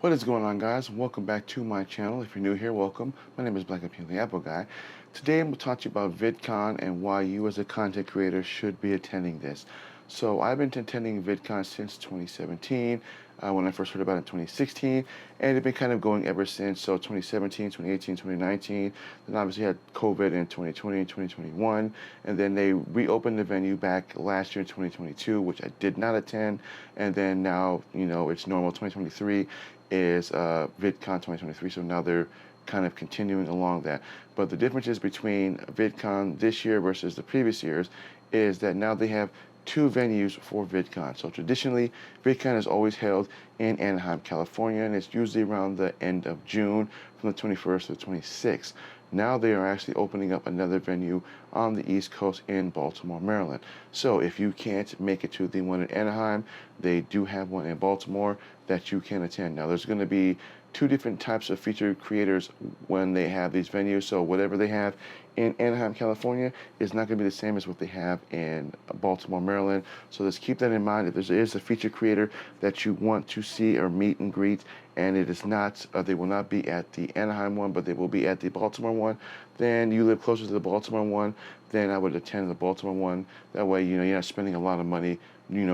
What is going on, guys? Welcome back to my channel. If you're new here, welcome. My name is Black Appeal the Apple Guy. Today I'm going to talk to you about VidCon and why you as a content creator should be attending this. So I've been attending VidCon since 2017, when I first heard about it in 2016, and it's been kind of going ever since. So 2017, 2018, 2019, then obviously had COVID in 2020 and 2021, and then they reopened the venue back last year in 2022, which I did not attend, and then now, it's normal 2023 is VidCon 2023, so now they're kind of continuing along that. But the differences between VidCon this year versus the previous years is that now they have two venues for VidCon. So traditionally, VidCon is always held in Anaheim, California, and it's usually around the end of June from the 21st to the 26th. Now they are actually opening up another venue on the East Coast in Baltimore, Maryland. So if you can't make it to the one in Anaheim, they do have one in Baltimore that you can attend. Now there's going to be two different types of featured creators when they have these venues. So whatever they have in Anaheim, California is not going to be the same as what they have in Baltimore, Maryland. So just keep that in mind. If there is a featured creator that you want to see or meet and greet, and it is not, they will not be at the Anaheim one, but they will be at the Baltimore one, then you live closer to the Baltimore one, then I would attend the Baltimore one. That way, you're not spending a lot of money,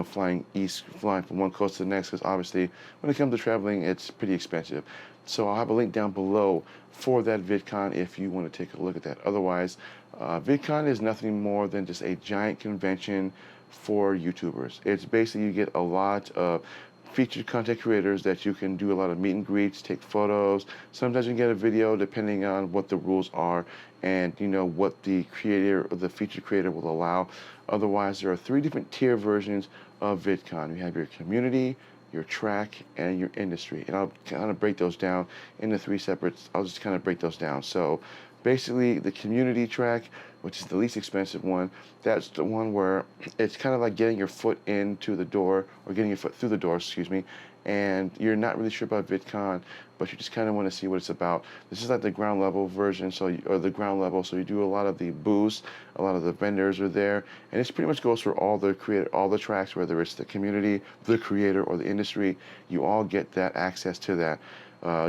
flying from one coast to the next, because obviously when it comes to traveling, it's pretty expensive. So I'll have a link down below for that VidCon if you want to take a look at that. Otherwise, VidCon is nothing more than just a giant convention for YouTubers. It's basically you get a lot of featured content creators that you can do a lot of meet and greets, take photos. Sometimes you can get a video depending on what the rules are and what the creator or the featured creator will allow. Otherwise, there are three different tier versions of VidCon. You have your community, your track, and your industry. And I'll kind of break those down into three separate, I'll just kind of break those down. So basically the community track, which is the least expensive one, that's the one where it's kind of like getting your foot into the door, or getting your foot through the door, excuse me, and you're not really sure about VidCon, but you just kind of want to see what it's about. This is like the ground level version, or the ground level, so you do a lot of the booths, a lot of the vendors are there, and it pretty much goes for all the tracks, whether it's the community, the creator, or the industry. You all get that access to that.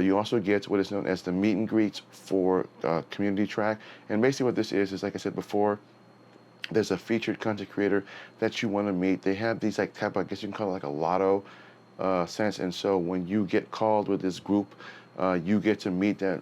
You also get what is known as the meet and greets for community track. And basically what this is like I said before, there's a featured content creator that you want to meet. They have these like type, I guess you can call it like a lotto sense. And so when you get called with this group, you get to meet that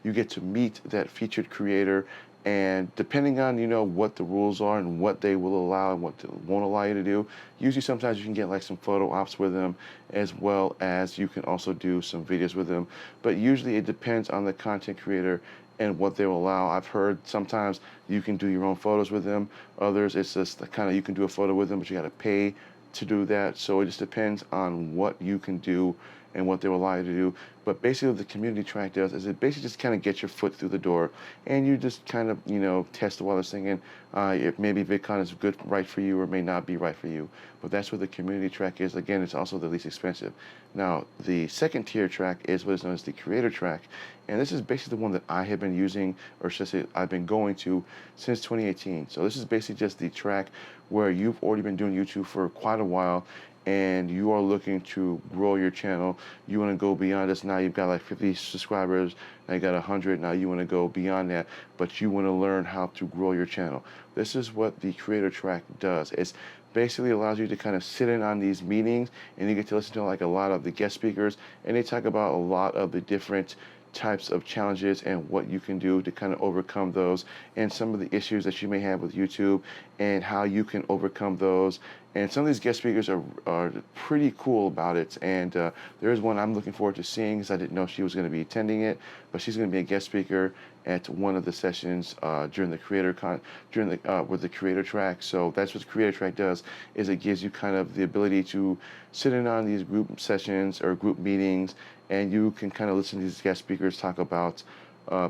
you get to meet that featured creator. And depending on what the rules are and what they will allow and what they won't allow you to do, usually sometimes you can get like some photo ops with them, as well as you can also do some videos with them. But usually it depends on the content creator and what they will allow. I've heard sometimes you can do your own photos with them. Others, it's just kind of you can do a photo with them, but you got to pay to do that. So it just depends on what you can do and what they will allow you to do. But basically what the community track does is it basically just kind of gets your foot through the door, and you just kind of, test the water, singing if maybe VidCon is good, right for you, or may not be right for you. But that's what the community track is. Again, it's also the least expensive. Now, the second tier track is what is known as the creator track. And this is basically the one that I have been using, or should I say I've been going to since 2018. So this is basically just the track where you've already been doing YouTube for quite a while, and you are looking to grow your channel. You want to go beyond this. Now you've got like 50 subscribers, now you got 100, now you want to go beyond that, but you want to learn how to grow your channel. This is what the creator track does. It's basically allows you to kind of sit in on these meetings, and you get to listen to like a lot of the guest speakers, and they talk about a lot of the different types of challenges and what you can do to kind of overcome those, and some of the issues that you may have with YouTube and how you can overcome those. And some of these guest speakers are pretty cool about it. And there is one I'm looking forward to seeing, because I didn't know she was going to be attending it, but she's going to be a guest speaker at one of the sessions during the with the creator track. So that's what the creator track does, is it gives you kind of the ability to sit in on these group sessions or group meetings, and you can kind of listen to these guest speakers talk about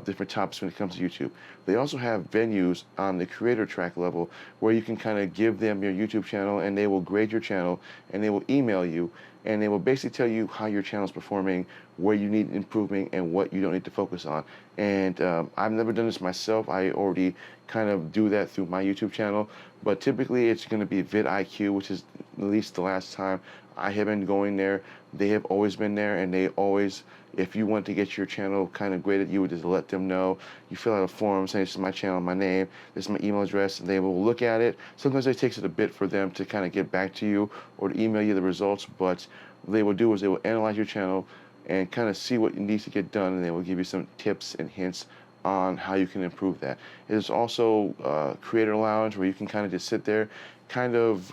different topics when it comes to YouTube. They also have venues on the creator track level where you can kind of give them your YouTube channel, and they will grade your channel, and they will email you, and they will basically tell you how your channel is performing, where you need improving, and what you don't need to focus on. And I've never done this myself. I already kind of do that through my YouTube channel, but typically it's going to be VidIQ, which is at least the last time I have been going there. They have always been there, and they always, if you want to get your channel kind of graded, you would just let them know. You fill out a form saying, this is my channel, my name, this is my email address, and they will look at it. Sometimes it takes it a bit for them to kind of get back to you or to email you the results, but what they will do is they will analyze your channel and kind of see what needs to get done, and they will give you some tips and hints on how you can improve that. There's also Creator Lounge, where you can kind of just sit there, kind of,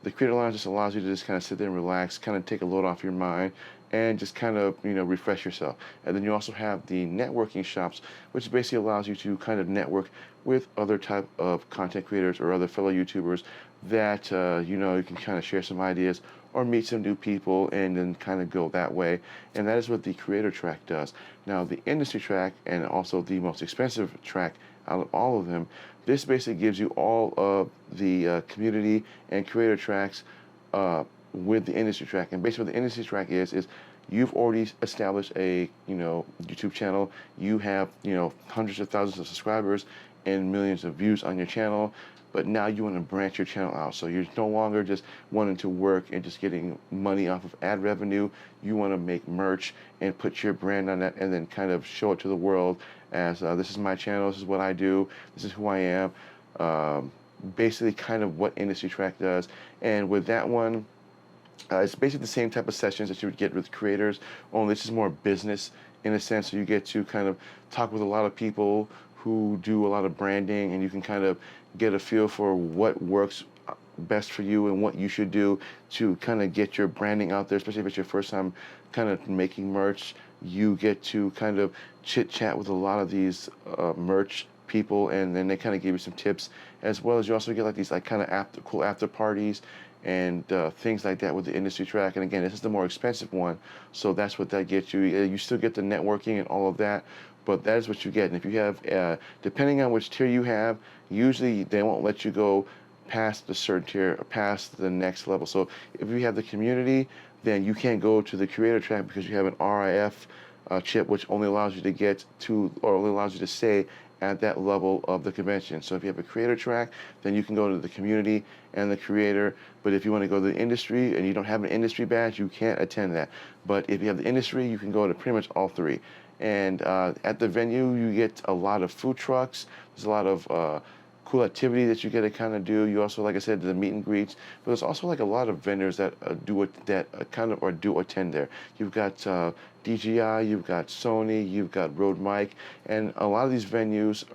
the Creator Lounge just allows you to just kind of sit there and relax, kind of take a load off your mind, and just kind of, refresh yourself. And then you also have the networking shops, which basically allows you to kind of network with other type of content creators or other fellow YouTubers that, you can kind of share some ideas or meet some new people and then kind of go that way. And that is what the creator track does. Now, the industry track, and also the most expensive track out of all of them, this basically gives you all of the community and creator tracks with the industry track. And basically what the industry track is you've already established a YouTube channel. You have hundreds of thousands of subscribers and millions of views on your channel, but now you want to branch your channel out. So you're no longer just wanting to work and just getting money off of ad revenue. You want to make merch and put your brand on that, and then kind of show it to the world as this is my channel, this is what I do, this is who I am. Basically kind of what industry track does. And with that one, it's basically the same type of sessions that you would get with creators, only this is more business in a sense. So you get to kind of talk with a lot of people who do a lot of branding, and you can kind of get a feel for what works best for you and what you should do to kind of get your branding out there, especially if it's your first time kind of making merch. You get to kind of chit chat with a lot of these merch people, and then they kind of give you some tips, as well as you also get like these kind of cool after parties and things like that with the industry track. And again, this is the more expensive one, so that's what that gets you. You still get the networking and all of that, but that is what you get. And if you have, depending on which tier you have, usually they won't let you go past the certain tier, or past the next level. So if you have the community, then you can't go to the creator track because you have an RIF chip, which only allows you to get to, or only allows you to stay at that level of the convention. So if you have a creator track, then you can go to the community and the creator. But if you want to go to the industry and you don't have an industry badge, you can't attend that. But if you have the industry, you can go to pretty much all three. And at the venue, you get a lot of food trucks. There's a lot of cool activity that you get to kind of do. You also, like I said, the meet and greets, but there's also like a lot of vendors that do attend there. You've got DJI, you've got Sony, you've got Rode Mic, and a lot of these venues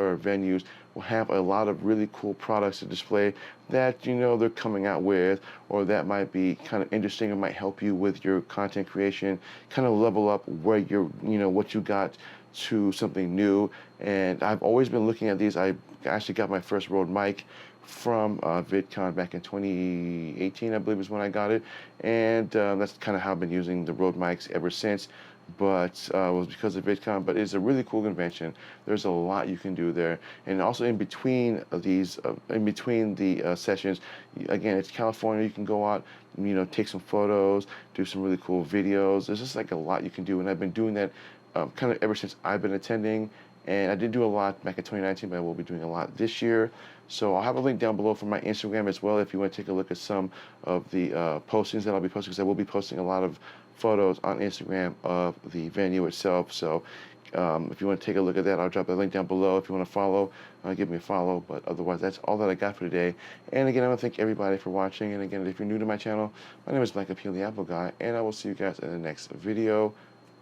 will have a lot of really cool products to display that they're coming out with, or that might be kind of interesting or might help you with your content creation, kind of level up where you're what you got to something new. And I've always been looking at these. I actually got my first Rode mic from VidCon back in 2018, I believe is when I got it, and that's kind of how I've been using the Rode mics ever since. But it was because of VidCon. But it's a really cool convention. There's a lot you can do there, and also in between these, sessions, again, it's California. You can go out, take some photos, do some really cool videos. There's just like a lot you can do, and I've been doing that kind of ever since I've been attending. And I did do a lot back in 2019, but I will be doing a lot this year. So I'll have a link down below for my Instagram as well if you want to take a look at some of the postings that I'll be posting, because I will be posting a lot of photos on Instagram of the venue itself. So if you want to take a look at that, I'll drop the link down below. If you want to follow, give me a follow. But otherwise, that's all that I got for today. And again, I want to thank everybody for watching. And again, if you're new to my channel, my name is Black Appeal the Apple Guy, and I will see you guys in the next video.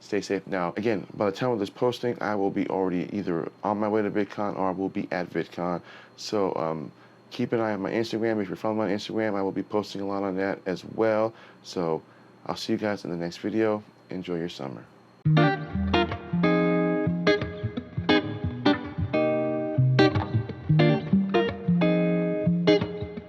Stay safe. Now, again, by the time of this posting, I will be already either on my way to VidCon or I will be at VidCon. So keep an eye on my Instagram. If you're following my Instagram, I will be posting a lot on that as well. So I'll see you guys in the next video. Enjoy your summer.